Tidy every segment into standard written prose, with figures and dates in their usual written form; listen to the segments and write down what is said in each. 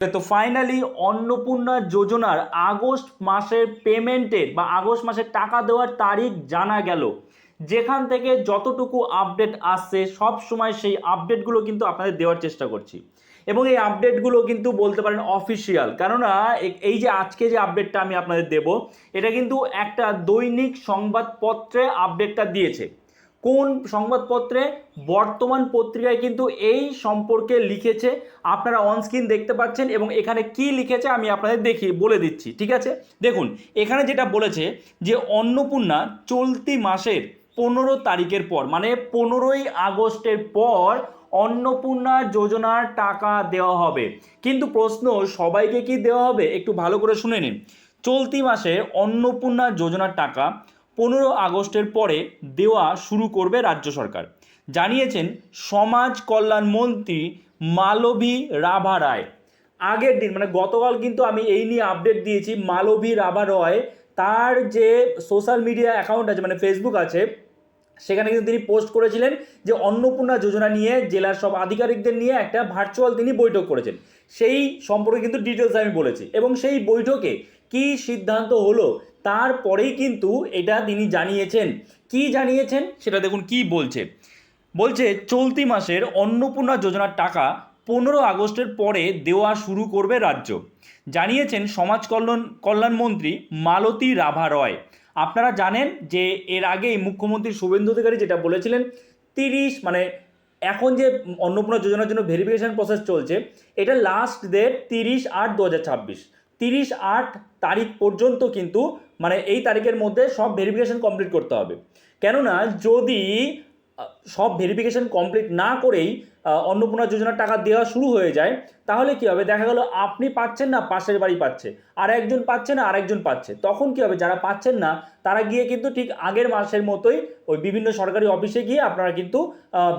তো ফাইনালি অন্নপূর্ণা যোজনার আগস্ট মাসের পেমেন্টের বা আগস্ট মাসের টাকা দেওয়ার তারিখ জানা গেল। যেখান থেকে যতটুকু আপডেট আসছে সব সময় সেই আপডেটগুলো কিন্তু আপনাদের দেওয়ার চেষ্টা করছি, এবং এই আপডেটগুলো কিন্তু বলতে পারেন অফিসিয়াল। কেননা এই যে আজকে যে আপডেটটা আমি আপনাদের দেব, এটা কিন্তু একটা দৈনিক সংবাদপত্রে আপডেটটা দিয়েছে। কোন সংবাদপত্রে? বর্তমান পত্রিকায় কিন্তু এই সম্পর্কে লিখেছে, আপনারা অনস্ক্রিন দেখতে পাচ্ছেন, এবং এখানে কি লিখেছে আমি আপনাদের বলে দিচ্ছি। ঠিক আছে, দেখুন এখানে যেটা বলেছে যে অন্নপূর্ণা চলতি মাসের 15 তারিখের পর, মানে 15ই আগস্টের পর অন্নপূর্ণা যোজনার টাকা দেওয়া হবে। কিন্তু প্রশ্ন, সবাইকে কি দেওয়া হবে? একটু ভালো করে শুনে নিন। চলতি মাসে অন্নপূর্ণা যোজনার টাকা 15 আগস্টের পরে দেওয়া শুরু করবে রাজ্য সরকার, জানিয়েছেন সমাজ কল্যাণ মন্ত্রী মালবী রাভা রায়। আগের দিন মানে গতকাল কিন্তু আমি এই নিয়ে আপডেট দিয়েছি। মালবী রাভা রায় তার যে সোশ্যাল মিডিয়া অ্যাকাউন্ট আছে, মানে ফেসবুক আছে, সেখানে কিন্তু তিনি পোস্ট করেছিলেন যে অন্নপূর্ণা যোজনা নিয়ে জেলার সব আধিকারিকদের নিয়ে একটা ভার্চুয়াল তিনি বৈঠক করেছেন। সেই সম্পর্কে কিন্তু ডিটেলস আমি বলেছি, এবং সেই বৈঠকে কি সিদ্ধান্ত হলো তারপরেই কিন্তু এটা তিনি জানিয়েছেন। কি জানিয়েছেন সেটা দেখুন কি বলছে। বলছে চলতি মাসের অন্নপূর্ণা যোজনার টাকা 15 আগস্টের পরে দেওয়া শুরু করবে রাজ্য, জানিয়েছেন সমাজ কল্যাণমন্ত্রী মালতী রাভা রয়। আপনারা জানেন যে এর আগেই মুখ্যমন্ত্রী শুভেন্দু অধিকারী যেটা বলেছিলেন, 30 মানে এখন যে অন্নপূর্ণা যোজনার জন্য ভেরিফিকেশন প্রসেস চলছে, এটা লাস্ট ডেট 30/8/2026, 30/8 তারিখ পর্যন্ত কিন্তু, মানে এই তারিখের মধ্যে সব ভেরিফিকেশন কমপ্লিট করতে হবে। কেননা যদি সব ভেরিফিকেশন কমপ্লিট না করেই অন্নপূর্ণা যোজনার টাকা দেওয়া শুরু হয়ে যায়, তাহলে কি হবে? দেখা গেল আপনি পাচ্ছেন না, পাশের বাড়ি পাচ্ছে, আর একজন পাচ্ছে না, আরেকজন পাচ্ছে। তখন কি হবে? যারা পাচ্ছেন না তারা গিয়ে কিন্তু ঠিক আগের মাসের মতোই ওই বিভিন্ন সরকারি অফিসে গিয়ে আপনারা কিন্তু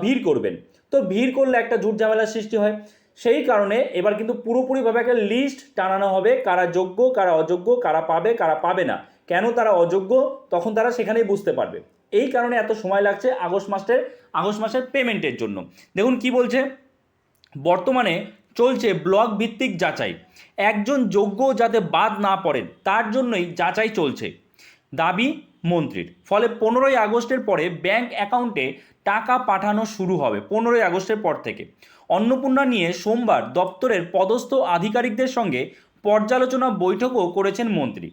ভিড় করবেন। তো ভিড় করলে একটা ঝুট ঝামেলার সৃষ্টি হয়। সেই কারণে এবার কিন্তু পুরোপুরিভাবে একটা লিস্ট টানানো হবে, কারা যোগ্য, কারা অযোগ্য, কারা পাবে, কারা পাবে না। কেন তারা অযোগ্য তখন তারা সেখানেই বুঝতে পারবে। এই কারণে এত সময় লাগছে আগস্ট মাসের পেমেন্টের জন্য। দেখুন কি বলছে, বর্তমানে চলছে ব্লক ভিত্তিক যাচাই, একজন যোগ্য যাতে বাদ না পড়েন তার জন্যই যাচাই চলছে, দাবি মন্ত্রীর। ফলে 15ই আগস্টের পরে ব্যাংক অ্যাকাউন্টে টাকা পাঠানো শুরু হবে। 15ই আগস্টের পর থেকে অন্নপূর্ণা নিয়ে সোমবার দপ্তরের পদস্থ আধিকারিকদের সঙ্গে পর্যালোচনা বৈঠকও করেছেন মন্ত্রী।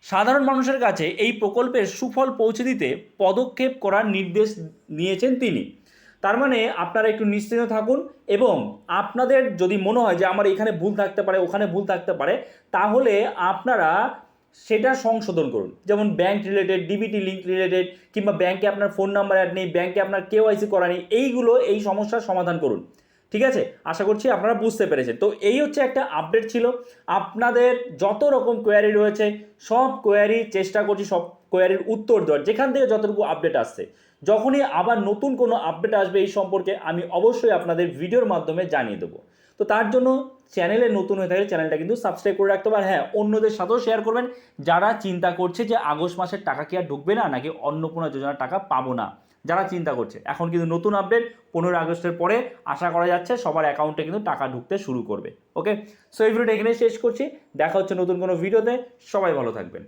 সাধারণ মানুষের কাছে এই প্রকল্পের সুফল পৌঁছে দিতে পদক্ষেপ করার নির্দেশ নিয়েছেন তিনি। তার মানে আপনারা একটু নিশ্চিন্ত থাকুন, এবং আপনাদের যদি মনে হয় যে আমার এখানে ভুল থাকতে পারে, ওখানে ভুল থাকতে পারে, তাহলে আপনারা সেটা সংশোধন করুন। যেমন bank related, DBT link related, কিংবা ব্যাংকে আপনার ফোন নাম্বার অ্যাড নেই, ব্যাংকে আপনার কেওয়াইসি করা নেই, এই সমস্যার সমাধান করুন। ঠিক আছে, আশা করছি আপনারা বুঝতে পেরেছেন। তো এই হচ্ছে একটা আপডেট ছিল। আপনাদের যত রকম কোয়ারি রয়েছে সব কোয়ারি চেষ্টা করছি, সব কোয়ারির উত্তর দেওয়ার, যেখান থেকে যতটুকু আপডেট আসছে। যখনই আবার নতুন কোনো আপডেট আসবে এই সম্পর্কে আমি অবশ্যই আপনাদের ভিডিওর মাধ্যমে জানিয়ে দেবো। তো তার জন্য চ্যানেলে নতুন হয়ে থাকলে চ্যানেলটা কিন্তু সাবস্ক্রাইব করে রাখতে পারেন। হ্যাঁ, অন্যদের সাথেও শেয়ার করবেন যারা চিন্তা করছে যে আগস্ট মাসের টাকা কি আর ঢুকবে না, নাকি অন্নপূর্ণা যোজনার টাকা পাবো না। যারা চিন্তা করছে, এখন কিন্তু নতুন আপডেট 15 আগস্টের পরে আশা করা যাচ্ছে সবার অ্যাকাউন্টে কিন্তু টাকা ঢুকতে শুরু করবে। ওকে, সো এই ভিডিওটা এখানে শেষ করছি। দেখা হচ্ছে নতুন কোনো ভিডিওতে। সবাই ভালো থাকবেন।